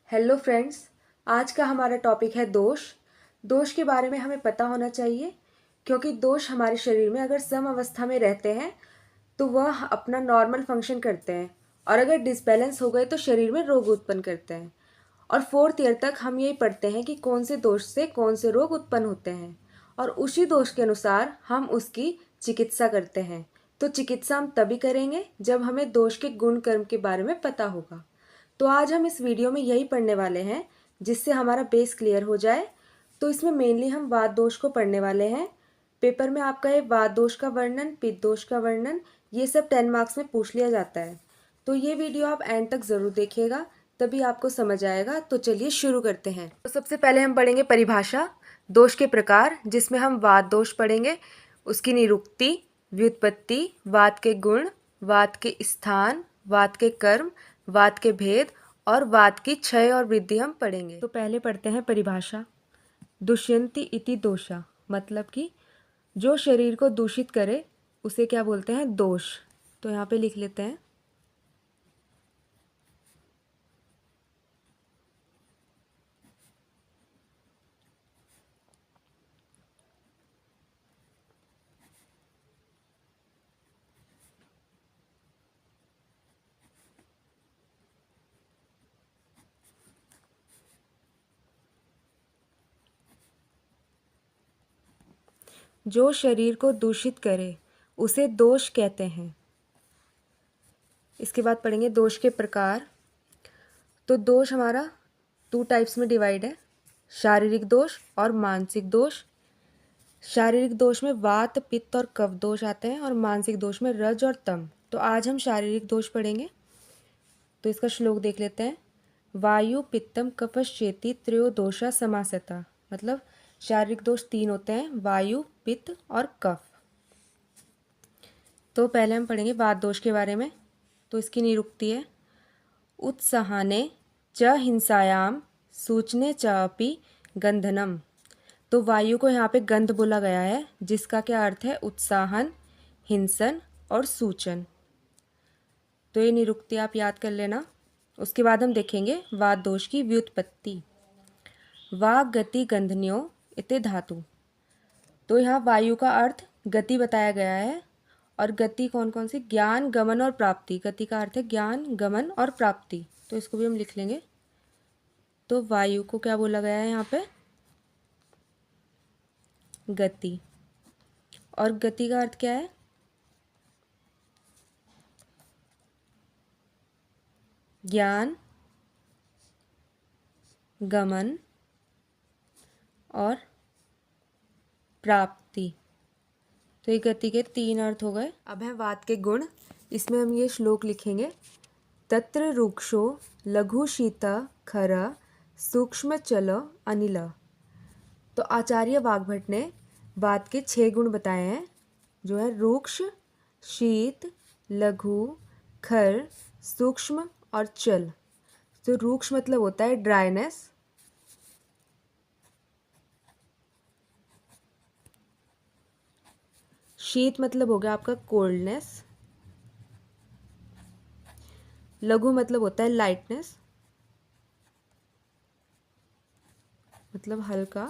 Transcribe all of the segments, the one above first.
Hello friends. आज का हमारा टॉपिक है दोष। दोष के बारे में हमें पता होना चाहिए, क्योंकि दोष हमारे शरीर में अगर सम अवस्था में रहते हैं तो वह अपना नॉर्मल फंक्शन करते हैं, और अगर डिसबैलेंस हो गए तो शरीर में रोग उत्पन्न करते हैं। और 4th ईयर तक हम यही पढ़ते हैं कि कौन से दोष से कौन से रोग उत्पन्न होते हैं, और उसी दोष के अनुसार हम उसकी चिकित्सा करते हैं। तो चिकित्सा हम तभी करेंगे जब हमें दोष के गुण कर्म के बारे में पता होगा। तो आज हम इस वीडियो में यही पढ़ने वाले हैं, जिससे हमारा बेस क्लियर हो जाए। तो इसमें मेनली हम वात दोष को पढ़ने वाले हैं। पेपर में आपका ये वात दोष का वर्णन, पित्त दोष का वर्णन, ये सब 10 मार्क्स में पूछ लिया जाता है। तो ये वीडियो आप एंड तक ज़रूर देखिएगा, तभी आपको समझ आएगा। तो चलिए शुरू करते हैं। तो सबसे पहले हम पढ़ेंगे परिभाषा, दोष के प्रकार, जिसमें हम वात दोष पढ़ेंगे, उसकी निरुक्ति, व्युत्पत्ति, वात के गुण, वात के स्थान, वात के कर्म, वात के भेद और वात की क्षय और वृद्धि हम पढ़ेंगे। तो पहले पढ़ते हैं परिभाषा। दुष्यंति इति दोषा, मतलब कि जो शरीर को दूषित करे उसे क्या बोलते हैं? दोष। तो यहाँ पे लिख लेते हैं। जो शरीर को दूषित करे उसे दोष कहते हैं। इसके बाद पढ़ेंगे दोष के प्रकार। तो दोष हमारा 2 टाइप्स में डिवाइड है, शारीरिक दोष और मानसिक दोष। शारीरिक दोष में वात, पित्त और कफ दोष आते हैं, और मानसिक दोष में रज और तम। तो आज हम शारीरिक दोष पढ़ेंगे। तो इसका श्लोक देख लेते हैं। वायु पित्तम कफश्चेति त्रयो दोषा समासता, मतलब शारीरिक दोष 3 होते हैं, वायु, पित्त और कफ। तो पहले हम पढ़ेंगे वात दोष के बारे में। तो इसकी निरुक्ति है। उत्साहने च हिंसायाम सूचने च अपि गंधनम। तो वायु को यहाँ पे गंध बोला गया है, जिसका क्या अर्थ है? उत्साहन, हिंसन और सूचन। तो ये निरुक्ति आप याद कर लेना। उसके बाद हम देखेंगे वात दोष की व्युत्पत्ति। वाग गति गंधन्यो इति धातु। तो यहाँ वायु का अर्थ गति बताया गया है, और गति कौन कौन सी? ज्ञान, गमन और प्राप्ति। गति का अर्थ है ज्ञान, गमन और प्राप्ति। तो इसको भी हम लिख लेंगे। तो वायु को क्या बोला गया है यहाँ पे? गति। और गति का अर्थ क्या है? ज्ञान, गमन और प्राप्ति। तो ये गति के 3 अर्थ हो गए। अब है वात के गुण। इसमें हम ये श्लोक लिखेंगे। तत्र रुक्षो लघु शीत खर सूक्ष्म चल अनिल। तो आचार्य वाग्भट ने वात के 6 गुण बताए हैं, जो है रुक्ष, शीत, लघु, खर, सूक्ष्म और चल। तो रुक्ष मतलब होता है ड्राइनेस, शीत मतलब हो गया आपका कोल्डनेस, लघु मतलब होता है लाइटनेस, मतलब हल्का,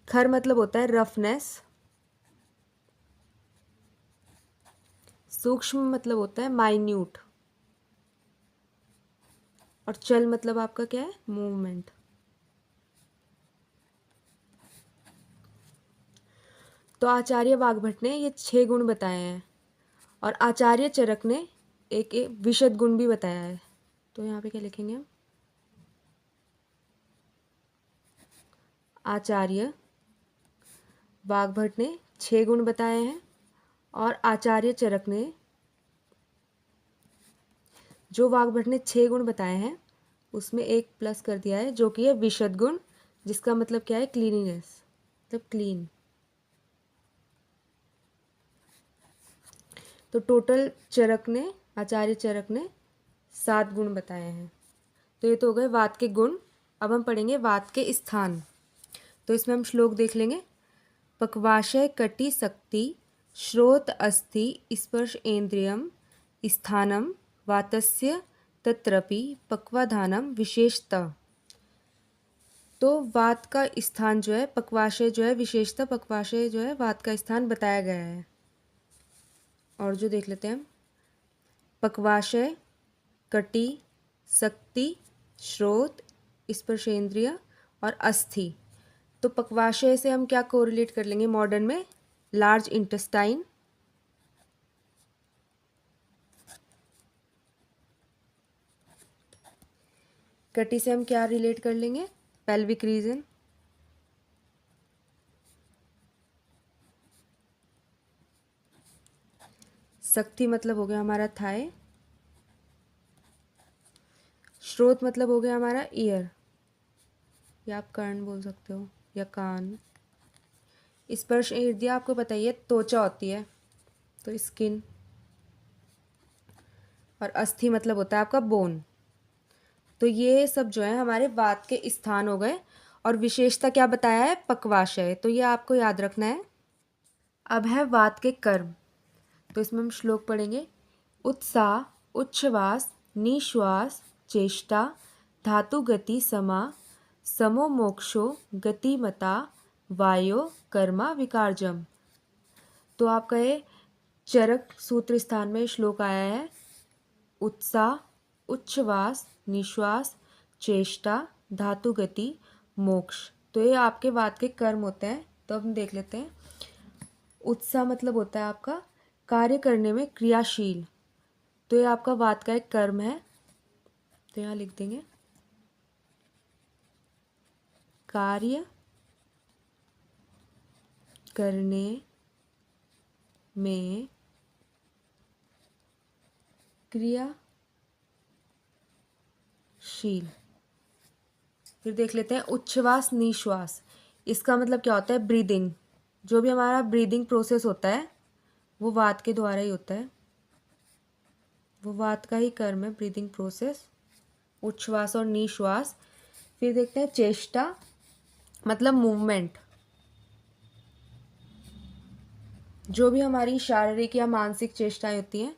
खर मतलब होता है रफनेस, सूक्ष्म मतलब होता है माइन्यूट, और चल मतलब आपका क्या है? मूवमेंट। तो आचार्य वाग्भट ने ये 6 गुण बताए हैं, और आचार्य चरक ने एक विशद गुण भी बताया है। तो यहाँ पे क्या लिखेंगे हम? आचार्य वाग्भट ने 6 गुण बताए हैं, और आचार्य चरक ने, जो वाग्भट ने 6 गुण बताए हैं उसमें एक प्लस कर दिया है, जो कि है विशद गुण, जिसका मतलब क्या है? क्लीनिनेस, मतलब क्लीन। तो टोटल चरक ने, आचार्य चरक ने 7 गुण बताए हैं। तो ये तो हो गए वात के गुण। अब हम पढ़ेंगे वात के स्थान। तो इसमें हम श्लोक देख लेंगे। पक्वाशय कटि शक्ति श्रोत अस्थि स्पर्श इंद्रियम स्थानम वातस्य तत्रपि पक्वाधानम विशेषतः। तो वात का स्थान जो है पक्वाशय जो है, विशेषतः पक्वाशय जो है वात का स्थान बताया गया है। और जो देख लेते हैं हम, पक्वाशय, कटी, शक्ति, श्रोत, स्पर्शेंद्रिय और अस्थि। तो पक्वाशय से हम क्या कोरिलेट कर लेंगे मॉडर्न में? लार्ज इंटेस्टाइन, कटी से हम क्या रिलेट कर लेंगे? पेल्विक रीजन, शक्ति मतलब हो गया हमारा थाई, श्रोत मतलब हो गया हमारा ईयर, या आप कर्ण बोल सकते हो, या कान। स्पर्श इंद्रिय आपको बताइए त्वचा होती है, तो स्किन। और अस्थि मतलब होता है आपका बोन। तो ये सब जो है हमारे वात के स्थान हो गए। और विशेषता क्या बताया है? पक्वाशय। तो ये आपको याद रखना है। अब है वात के कर्म। तो इसमें हम श्लोक पढ़ेंगे। उत्साह, उच्छ्वास, निश्वास, चेष्टा, धातु गति समा, समो मोक्षो गतिमता, वायो कर्मा विकारजम। तो आपका ये चरक सूत्र स्थान में श्लोक आया है। उत्साह, उच्छ्वास, निश्वास, चेष्टा, धातु गति, मोक्ष। तो ये आपके वात के कर्म होते हैं। तो हम देख लेते हैं। उत्साह मतलब होता है आपका कार्य करने में क्रियाशील। तो ये आपका वात का एक कर्म है। तो यहाँ लिख देंगे कार्य करने में क्रियाशील। फिर देख लेते हैं उच्छ्वास, निश्वास। इसका मतलब क्या होता है? ब्रीदिंग। जो भी हमारा ब्रीदिंग प्रोसेस होता है वो वात के द्वारा ही होता है, वो वात का ही कर्म है, ब्रीदिंग प्रोसेस। उच्छ्वास और निश्वास। फिर देखते हैं चेष्टा मतलब मूवमेंट। जो भी हमारी शारीरिक या मानसिक चेष्टाएं होती हैं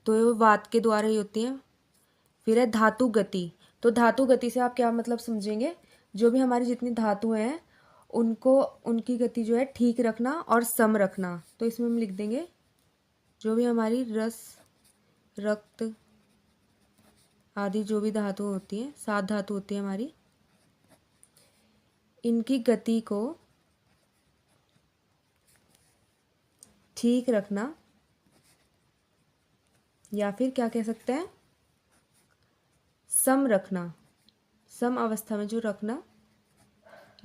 तो वो वात के द्वारा ही होती हैं। फिर है धातु गति। तो धातु गति से आप क्या मतलब समझेंगे? जो भी हमारी जितनी धातुएं हैं उनको, उनकी गति जो है ठीक रखना और सम रखना। तो इसमें हम लिख देंगे जो भी हमारी रस, रक्त आदि जो भी धातु होती हैं, 7 धातु होती है हमारी, इनकी गति को ठीक रखना, या फिर क्या कह सकते हैं, सम रखना। सम अवस्था में जो रखना,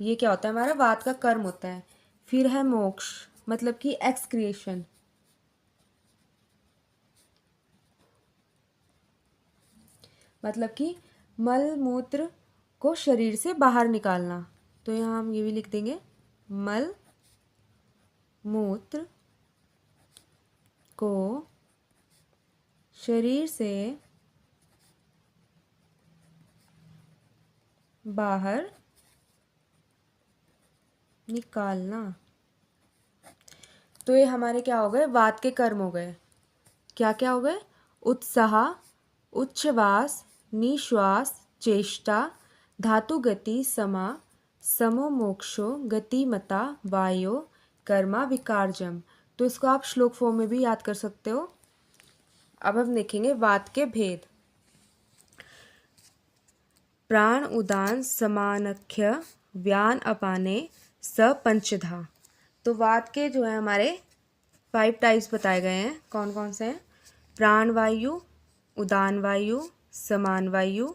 ये क्या होता है? हमारा वात का कर्म होता है। फिर है मोक्ष मतलब कि एक्सक्रिएशन। मतलब कि मल मूत्र को शरीर से बाहर निकालना। तो यहाँ हम ये भी लिख देंगे मल मूत्र को शरीर से बाहर निकालना। तो ये हमारे क्या हो गए? वात के कर्म हो गए। क्या क्या हो गए? उत्साह, उच्छ्वास, निश्वास, चेष्टा, धातु गति समा, समो मोक्षो गतिमता, वायो कर्मा विकारजम। तो इसको आप श्लोक फॉर्म में भी याद कर सकते हो। अब हम देखेंगे वात के भेद। प्राण उदान समानख्य व्यान अपाने स पंचधा। तो वात के जो है हमारे 5 टाइप्स बताए गए हैं। कौन कौन से हैं? प्राण वायु, उदान वायु, समान वायु,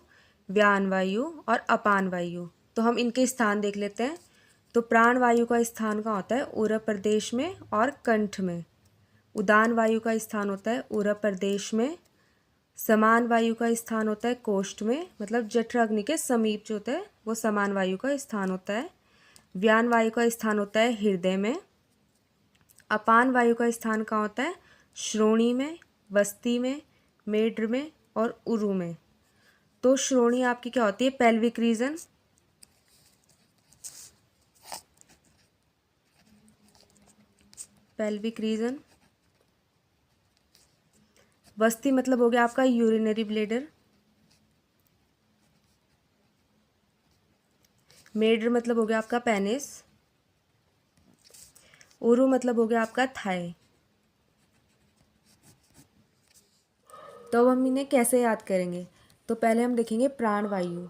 व्यान वायु और अपान वायु। तो हम इनके स्थान देख लेते हैं। तो प्राण वायु का स्थान कहाँ होता है? उरर प्रदेश में और कंठ में। उदान वायु का स्थान होता है उरर प्रदेश में। समान वायु का स्थान होता है कोष्ठ में, मतलब जठराग्नि के समीप जो होता है वो समान वायु का स्थान होता है। व्यान वायु का स्थान होता है हृदय में। अपान वायु का स्थान कहाँ होता है? श्रोणी में, वस्ती में, मेड्र में और उरु में। तो श्रोणी आपकी क्या होती है? Pelvic region. Pelvic region. वस्ती मतलब हो गया आपका यूरिनरी ब्लेडर। मेड्र मतलब हो गया आपका पेनिस। उरु मतलब हो गया आपका थाई। तो अब हम इन्हें कैसे याद करेंगे? तो पहले हम देखेंगे प्राण वायु।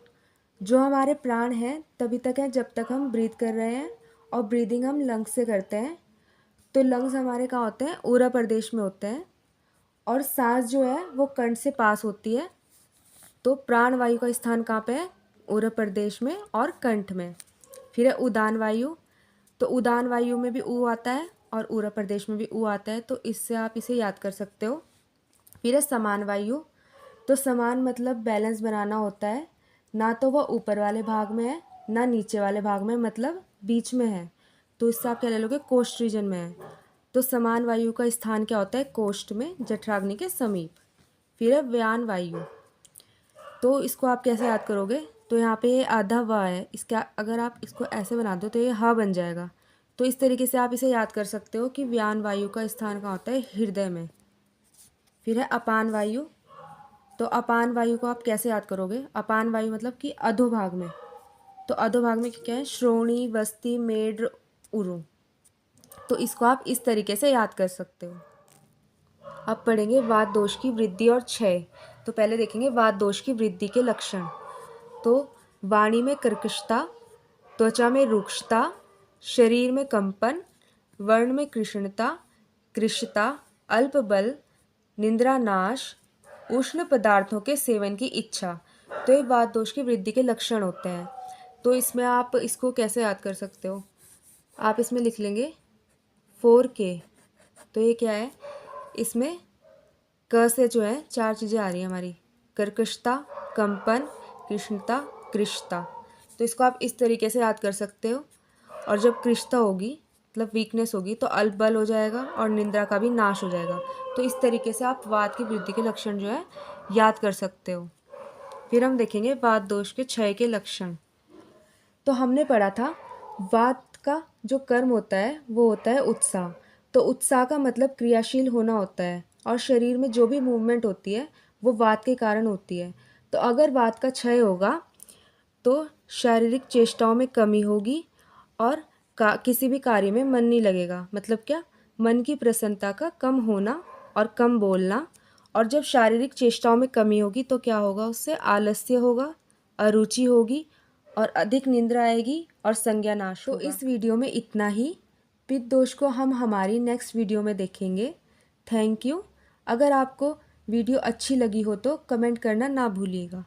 जो हमारे प्राण हैं तभी तक है जब तक हम ब्रीथ कर रहे हैं, और ब्रीदिंग हम लंग्स से करते हैं। तो लंग्स हमारे कहाँ होते हैं? उरु प्रदेश में होते हैं। और सांस जो है वो कंठ से पास होती है। तो प्राण वायु का स्थान कहाँ पे है? उरु प्रदेश में और कंठ में। फिर है उदान वायु। तो उदान वायु में भी ऊ आता है और उरु प्रदेश में भी ऊ आता है, तो इससे आप इसे याद कर सकते हो। फिर है समान वायु। तो समान मतलब बैलेंस बनाना होता है, ना तो वह ऊपर वाले भाग में है ना नीचे वाले भाग में, मतलब बीच में है। तो इससे आप क्या ले लोगे? कोष्ठ रीजन में है। तो समान वायु का स्थान क्या होता है? कोष्ठ में, जठराग्नि के समीप। फिर है व्यान वायु। तो इसको आप कैसे याद करोगे? तो यहाँ पे ये आधा व है, इसका अगर आप इसको ऐसे बना दो तो ये ह बन जाएगा। तो इस तरीके से आप इसे याद कर सकते हो कि व्यान वायु का स्थान कहाँ होता है? हृदय में। फिर है अपान वायु। तो अपान वायु को आप कैसे याद करोगे? अपान वायु मतलब कि अधोभाग में। तो अधोभाग में क्या है? श्रोणी, वस्ति, मेड्र, उरु। तो इसको आप इस तरीके से याद कर सकते हो। अब पढ़ेंगे वात दोष की वृद्धि और क्षय। तो पहले देखेंगे वात दोष की वृद्धि के लक्षण। तो वाणी में कर्कशता, त्वचा में रुक्षता, शरीर में कंपन, वर्ण में कृशता, अल्प बल, निद्रा नाश, उष्ण पदार्थों के सेवन की इच्छा। तो ये वात दोष की वृद्धि के लक्षण होते हैं। तो इसमें आप इसको कैसे याद कर सकते हो? आप इसमें लिख लेंगे 4K। तो ये क्या है? इसमें क से जो है 4 चीज़ें आ रही हैं हमारी: कर्कशता, कंपन, कृष्णता, कृशता। तो इसको आप इस तरीके से याद कर सकते हो। और जब कृशता होगी मतलब वीकनेस होगी तो अल्प बल हो जाएगा और निंद्रा का भी नाश हो जाएगा। तो इस तरीके से आप वात की वृद्धि के लक्षण जो है याद कर सकते हो। फिर हम देखेंगे वात दोष के क्षय के लक्षण। तो हमने पढ़ा था वात का जो कर्म होता है वो होता है उत्साह। तो उत्साह का मतलब क्रियाशील होना होता है, और शरीर में जो भी मूवमेंट होती है वो वात के कारण होती है। तो अगर वात का क्षय होगा तो शारीरिक चेष्टाओं में कमी होगी और किसी भी कार्य में मन नहीं लगेगा। मतलब क्या? मन की प्रसन्नता का कम होना और कम बोलना। और जब शारीरिक चेष्टाओं में कमी होगी तो क्या होगा? उससे आलस्य होगा, अरुचि होगी और अधिक निंद्रा आएगी और संज्ञा नाश होगा। तो इस वीडियो में इतना ही। पित्त दोष को हम हमारी नेक्स्ट वीडियो में देखेंगे। Thank you. अगर आपको वीडियो अच्छी लगी हो तो कमेंट करना ना भूलिएगा।